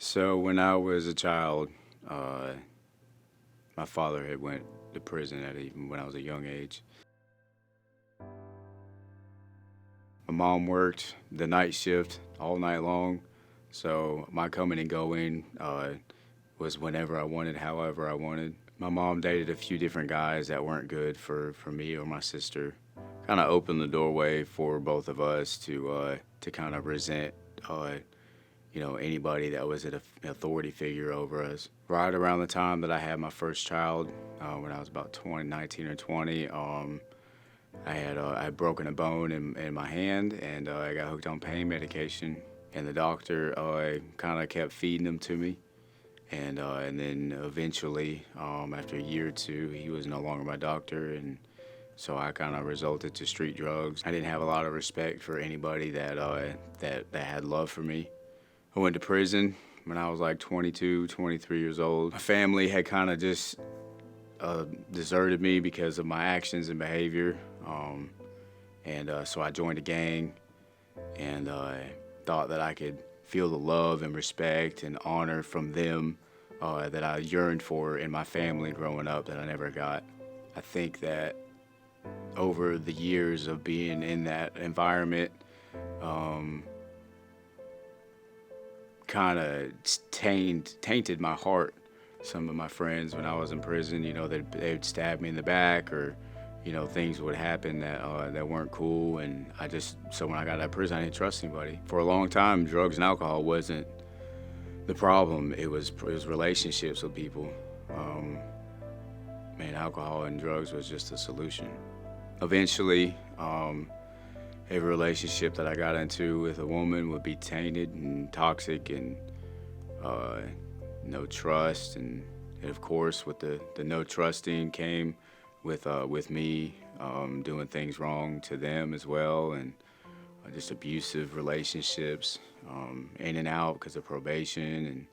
So when I was a child, uh, my father had went to prison at even when I was a young age. My mom worked the night shift all night long, so my coming and going was whenever I wanted, however I wanted. My mom dated a few different guys that weren't good for me or my sister. Kind of opened the doorway for both of us to kind of resent uh, anybody that was an authority figure over us. Right around the time that I had my first child, when I was about 20, 19 or 20, I had broken a bone in my hand, and I got hooked on pain medication. And the doctor kind of kept feeding them to me. And then eventually, after a year or two, he was no longer my doctor, and so I kind of resulted to street drugs. I didn't have a lot of respect for anybody that had love for me. I went to prison when I was like 22, 23 years old. My family had kind of just deserted me because of my actions and behavior. So I joined a gang and thought that I could feel the love and respect and honor from them that I yearned for in my family growing up that I never got. I think that over the years of being in that environment, kind of tainted my heart. Some of my friends, when I was in prison, they'd stab me in the back, or things would happen that weren't cool. And so when I got out of prison, I didn't trust anybody. For a long time, drugs and alcohol wasn't the problem. It was relationships with people. Alcohol and drugs was just a solution. Eventually, every relationship that I got into with a woman would be tainted and toxic, and no trust. And of course, with the no trusting came with me doing things wrong to them as well, and just abusive relationships, in and out because of probation and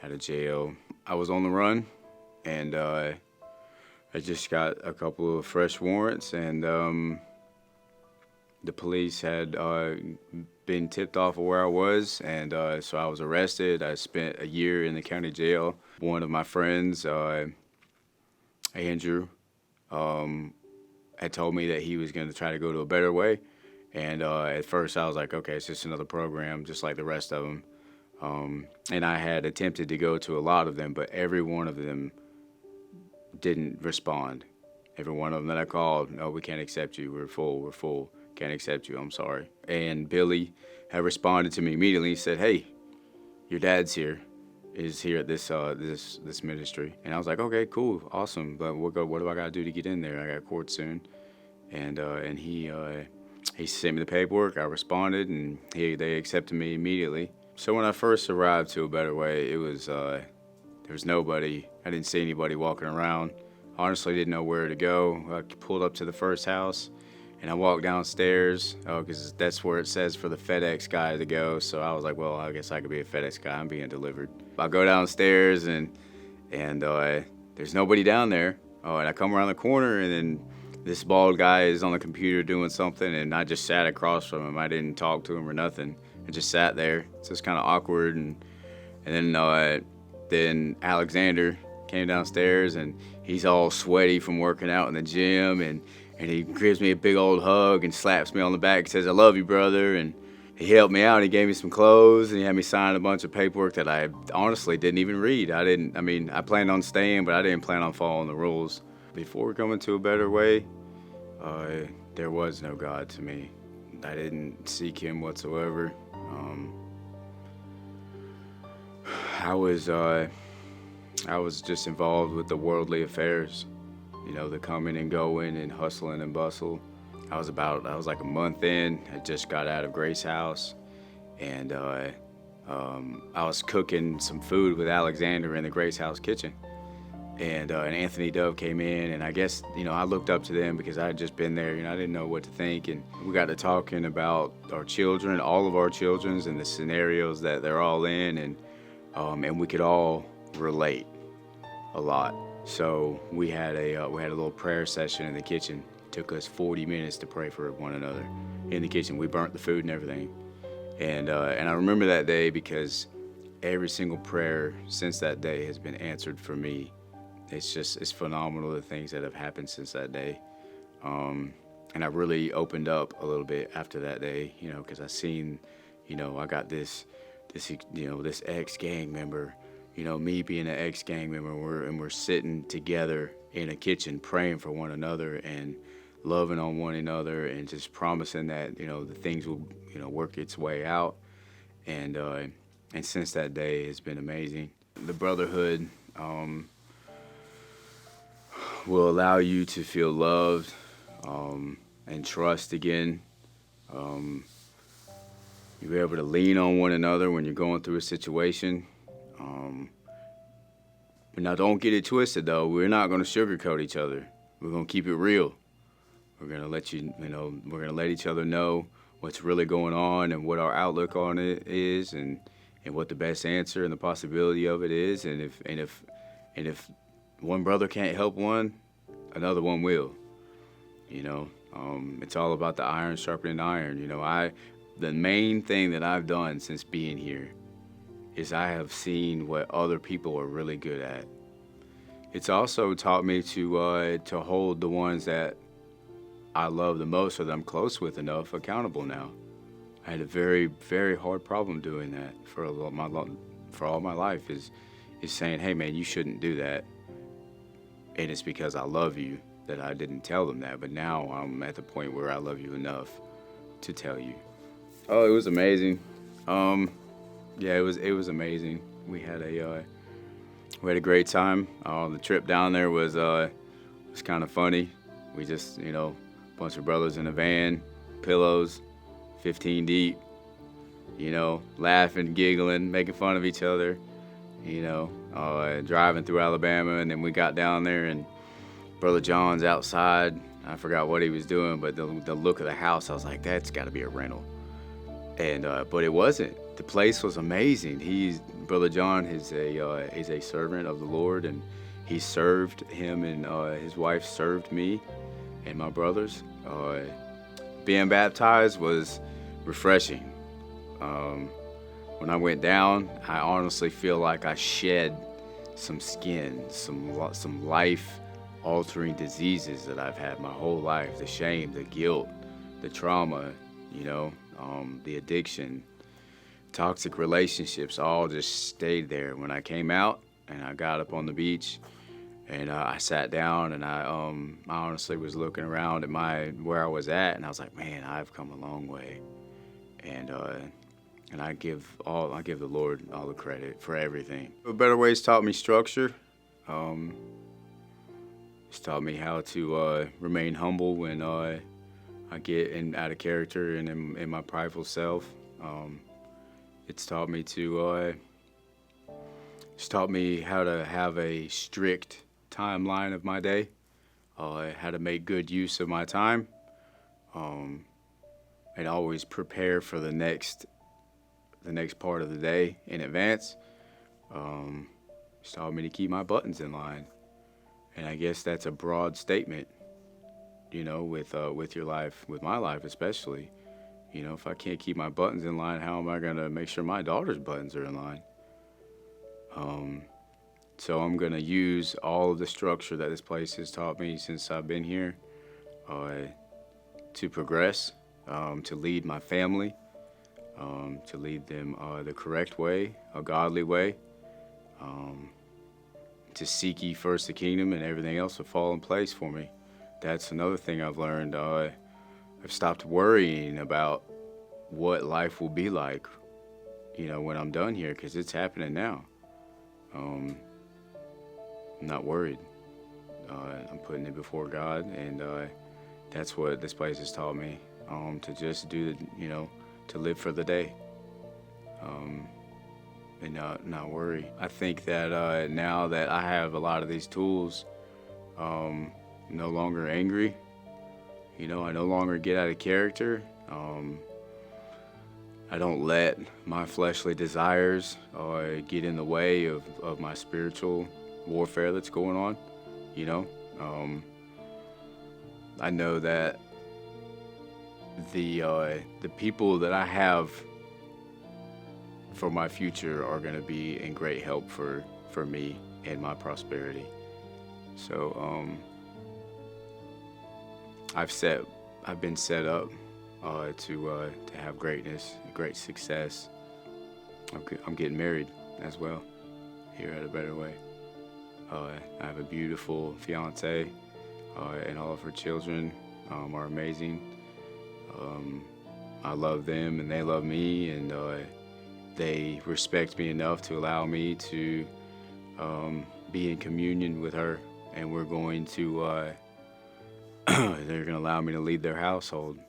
out of jail. I was on the run, and I just got a couple of fresh warrants, and the police had been tipped off of where I was, and so I was arrested. I spent a year in the county jail. One of my friends, Andrew, had told me that he was going to try to go to a better way, and at first I was like, okay, it's just another program, just like the rest of them. And I had attempted to go to a lot of them, but every one of them didn't respond. Every one of them that I called, no, we can't accept you. We're full. Can't accept you. I'm sorry. And Billy had responded to me immediately. He said, "Hey, your dad's here. Is here at this ministry." And I was like, "Okay, cool, awesome. But what do I got to do to get in there? I got court soon." And he sent me the paperwork. I responded, and they accepted me immediately. So when I first arrived to a better way, it was there was nobody. I didn't see anybody walking around. Honestly, didn't know where to go. I pulled up to the first house, and I walked downstairs because that's where it says for the FedEx guy to go. So I was like, well, I guess I could be a FedEx guy. I'm being delivered. I go downstairs, and there's nobody down there. And I come around the corner, and then this bald guy is on the computer doing something, and I just sat across from him. I didn't talk to him or nothing. I just sat there. It's just kind of awkward. And then Alexander came downstairs, and he's all sweaty from working out in the gym, and he gives me a big old hug and slaps me on the back and says, "I love you, brother." And he helped me out. He gave me some clothes, and he had me sign a bunch of paperwork that I honestly didn't even read. I planned on staying, but I didn't plan on following the rules. Before coming to a better way, there was no God to me. I didn't seek him whatsoever. I was just involved with the worldly affairs, the coming and going and hustling and bustle. I was like a month in. I just got out of Grace House, and I was cooking some food with Alexander in the Grace House kitchen. And Anthony Dove came in, and I guess, I looked up to them because I had just been there, I didn't know what to think. And we got to talking about our children, all of our children's, and the scenarios that they're all in, and we could all relate a lot. So we had a little prayer session in the kitchen. It took us 40 minutes to pray for one another in the kitchen. We burnt the food and everything. And I remember that day because every single prayer since that day has been answered for me. It's phenomenal, the things that have happened since that day. And I really opened up a little bit after that day, because I seen, I got this ex-gang member, me being an ex-gang member, we're sitting together in a kitchen praying for one another and loving on one another and just promising that, the things will, work its way out. And since that day, it's been amazing. The brotherhood will allow you to feel loved and trust again. You'll be able to lean on one another when you're going through a situation. But now don't get it twisted, though. We're not going to sugarcoat each other. We're going to keep it real. We're going to let we're going to let each other know what's really going on and what our outlook on it is, and what the best answer and the possibility of it is. And if one brother can't help one, another one will. It's all about the iron sharpening iron. The main thing that I've done since being here is I have seen what other people are really good at. It's also taught me to hold the ones that I love the most, or that I'm close with enough, accountable now. I had a very, very hard problem doing that for all my life. Is saying, hey man, you shouldn't do that. And it's because I love you that I didn't tell them that. But now I'm at the point where I love you enough to tell you. Oh, it was amazing. Yeah, it was amazing. We had a great time. The trip down there was kind of funny. We just, a bunch of brothers in a van, pillows, 15 deep, laughing, giggling, making fun of each other, driving through Alabama. And then we got down there and Brother John's outside. I forgot what he was doing, but the look of the house, I was like, that's got to be a rental. And but it wasn't. The place was amazing. Brother John is a servant of the Lord, and he served him, and his wife served me and my brothers. Being baptized was refreshing. When I went down, I honestly feel like I shed some skin, some life-altering diseases that I've had my whole life. The shame, the guilt, the trauma, the addiction, toxic relationships, all just stayed there. When I came out and I got up on the beach and I sat down, and I honestly was looking around at where I was at, and I was like, man, I've come a long way. And I give the Lord all the credit for everything. Better Ways taught me structure. It's taught me how to remain humble when I get out of character and in my prideful self. It's taught me how to have a strict timeline of my day, how to make good use of my time, and always prepare for the next part of the day in advance. It's taught me to keep my buttons in line, and I guess that's a broad statement, with your life, with my life especially. If I can't keep my buttons in line, how am I going to make sure my daughter's buttons are in line? So I'm going to use all of the structure that this place has taught me since I've been here to progress, to lead my family, to lead them the correct way, a godly way, to seek ye first the kingdom, and everything else will fall in place for me. That's another thing I've learned. I've stopped worrying about what life will be like, when I'm done here, because it's happening now. I'm not worried. I'm putting it before God, and that's what this place has taught me, to just do, to live for the day, and not worry. I think that now that I have a lot of these tools, I'm no longer angry. I no longer get out of character. I don't let my fleshly desires get in the way of my spiritual warfare that's going on. I know that the people that I have for my future are going to be in great help for me and my prosperity. So I've been set up to have greatness, great success. I'm getting married as well here at A Better Way. I have a beautiful fiance, and all of her children are amazing. I love them and they love me, and they respect me enough to allow me to be in communion with her, and we're going to they're going to allow me to lead their household,